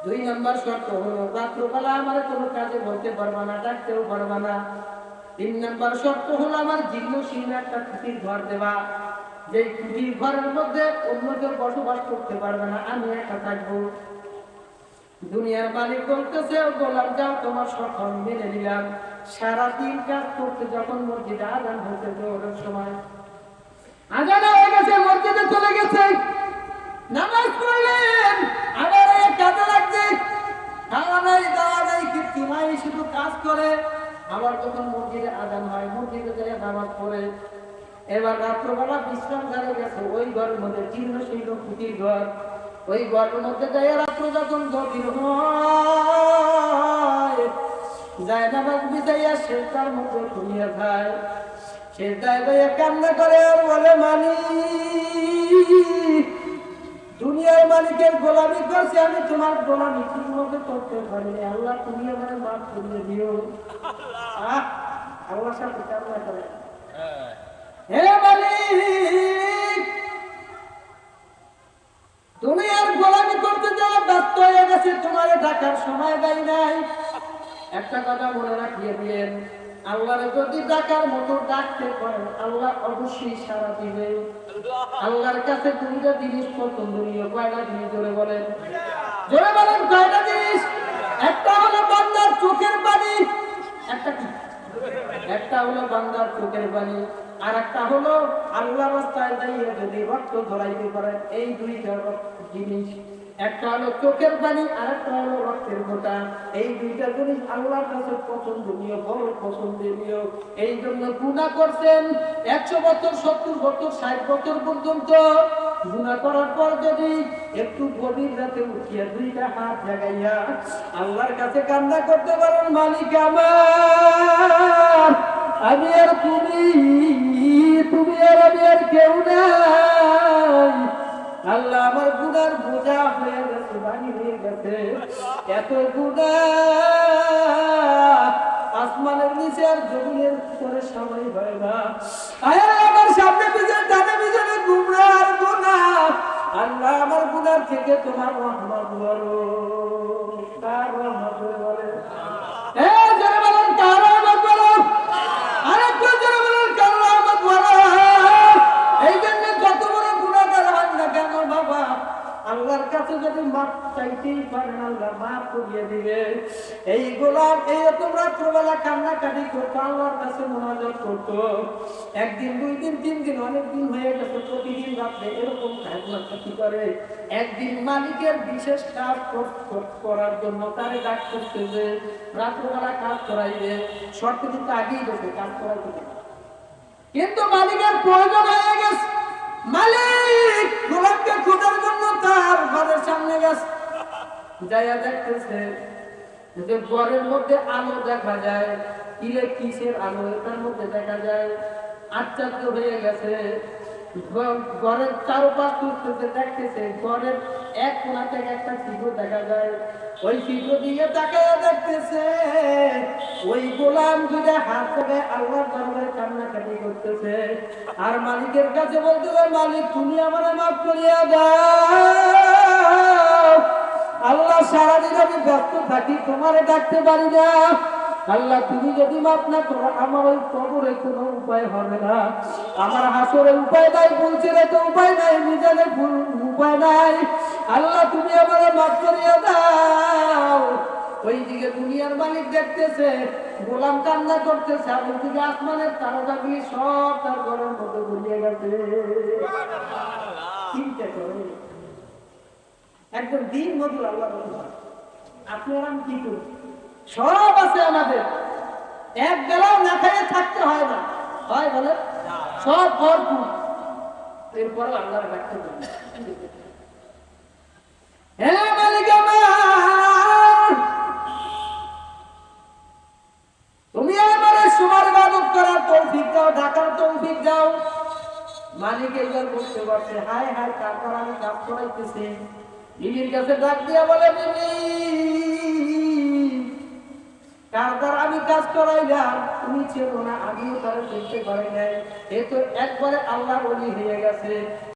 দুই নম্বর শর্ত হলো রাত্রবেলা আমার কোনো কাজে বলতে পারবা না, ডাকতেও পারবা না। তিন নম্বর শর্ত হলো আমার জীর্ণ শীর্ণ একটা কুটির ঘর দেবা, যে কুটির ঘরের মধ্যে অন্য কেউ বসবাস করতে পারবে না, আমি একা থাকবো। দুনিয়ার মালিক বলতেছে, গোলাম যাও তোমার সকল মেনে নিলাম। সারাদিন কাজ করতে যখন মসজিদে আজান হতে জোরের সময় আজান হয়ে গেছে, মসজিদে চলে গেছে, নামাজ পড়লেন, আবার কাজে লাগছে, খাওয়া নাই দাওয়া নাই কিছু নাই, শুধু কাজ করে। আবার যখন মসজিদে আজান হয় মসজিদে যায় নামাজ পড়ে। এবার রাত্রবেলা বিশ্রাম ঘরে গেছে, ওই ঘরের মধ্যে জীর্ণ শীর্ণ কুটির ঘর, ওই ঘরের মধ্যে যায় রাত্র যখন গভীর হয় যায় নামাজ বিছাইয়া সে তার মধ্যে ঘুমিয়ে যায়। সে যায় ভাইয়া কান্না করে আর বলে, মালিক, দুনিয়ার মালিকের গোলামি করছে, আমি তোমার গোলামি ঠিক মতো করতে পারিনি, আল্লাহ তুমি আমার মাফ করিয়ে দিও। আল্লাহর সাথে কান্না করে, হে মালিক, দুনিয়ার গোলামি করতে যাওয়া ব্যস্ত হয়ে গেছে, তোমার ডাকার সময় দেয় নাই। একটা কথা মনে রাখিয়ে দিয়েন, আল্লাহরে যদি ডাকার মতো ডাকতে পারেন আল্লাহ অবশ্যই সাড়া দিবে। আল্লাহর কাছে দুইটা জিনিস পছন্দনীয়, কয়টা জিনিস জোরে বলেন, জোরে বলেন কয়টা জিনিস? একটা হলো বান্দার চোখের পানি, একটা হলো বান্দার চোখের পানি, আর একটা হলো আল্লাহর রাস্তায় দাঁড়িয়ে যদি রক্ত ঝরাইতে পারেন, এই দুইটা জিনিস। একটা হলো চোখের পানি আর একটা হলো রক্তের ফোঁটা। এই দুইটা জিনিস আল্লাহর কাছে পছন্দনীয়, বড় পছন্দনীয়। এই জন্য গুনাহ করছেন 100 বছর, 70 বছর, 60 বছর পর্যন্ত। গুনাহ করার পর যদি একটু গভীর রাতে উঠিয়া দুইটা হাত জাগাইয়া আল্লাহর কাছে কান্না করতে পারেন, মালিক আমার, আমি আর তুমি, তুমি আর আমি আর কেউ নাই। আল্লাহ আমার গুনার বোঝা হয়ে গেছে, ভারী হয়ে গেছে, এত গুনাহ আসমানের নিচে আর জমিনের উপরে সবাই হয় না। আমার সামনে পিছনে ডানে পিছনে গুমরার গুনাহ, আল্লাহ আমার গুনার থেকে তোমার রহমত বড়। কার রহমত বলে? যারা বলেন কার রহমত বলো, আরেকটু যারা বলেন কার রহমত বলো। এই জন্য যত বড় গুনাহগার হন না কেন বাবা, আল্লাহর কাছে যদি মাফ চাইতেই পারেন আল্লাহ মাফ করিয়ে দিবে। এই গোলাম এই তোমরা রাত্রবেলা কান্নাকাটি করতো, আল্লাহর কাছে মোনাজাত করতো, একদিন, 2 দিন, 3 দিন, অনেক দিন হয়ে গেছে, প্রতিদিন রাত্রে এরকম কান্নাকাটি করে। একদিন মালিকের বিশেষ কাজ করার জন্য তারে ডাক করতে যে রাত্রবেলা কাজ করাইবে, শর্ত কিন্তু আগেই দেবে কাজ করাইতে, কিন্তু মালিকের প্রয়োজন হয়ে গেছে। মালিক গোলামকে খোঁজার জন্য তার ঘরের সামনে গেছে, যাইয়া দেখতেছে যে ঘরের মধ্যে আলো দেখা যায়, ইলেকট্রিকের আলো এটার মধ্যে দেখা যায়। আশ্চর্য হয়ে গেছে, ঘরের চারপাশ ঘুরতেছে, দেখতেছে ঘরের এক কোণা থেকে একটা চিত্র দেখা যায়। ওই চিত্র দিয়ে তাকায় দেখতেছে ওই গোলাম দুইটা হাত থেকে আল্লাহর দরবারে কান্নাকাটি করতেছে, আর মালিকের কাছে বলতেছে, মালিক তুমি আমার মাফ করিয়া দাও, আল্লাহ সারাদিন আমি ব্যস্ত থাকি, তোমারে ডাকতে পারি না, আল্লাহ তুমি যদি মাফ না করো আমার ওই কবরে কোনো উপায় হবে না, আমার হাসরের উপায় নাই, বলছে তো উপায় নাই, মিজানের উপায় নাই, আল্লাহ তুমি আমার মাফ করিয়া দাও। ওইদিকে দুনিয়ার মালিক দেখতেছে গোলাম কান্না করতেছে, আর ওইদিকে আসমানের তারকাগুলি সব তার ঘরের মধ্যে ঘুরিয়ে গেছে। চিন্তা করে একদম দিন মজুর আল্লাহ, আপনার আমি কি করি, সব আছে আমাদের, এক বেলাও না খেয়ে থাকতে হয় না, হয় বলে সব ভরপুর, এরপরও আল্লাহর ডাকতে হবে। হ্যাঁ মালিক আমার, তুমি আমার তোমার ইবাদত করার তৌফিক দাও, ডাকার তৌফিক দাও। মালিক এইবার বলতে পারছে, হায় হায় তারপর আমি কাজ করাইতেছি। বিবির কাছে ডাক দিয়া বলে, বিবি কার দ্বারা আমি কাজ করাইলাম তুমি চেনো না, আমিও তারা চিনতে পারি নাই, এ তো একবারে আল্লাহ ওলি হয়ে গেছে।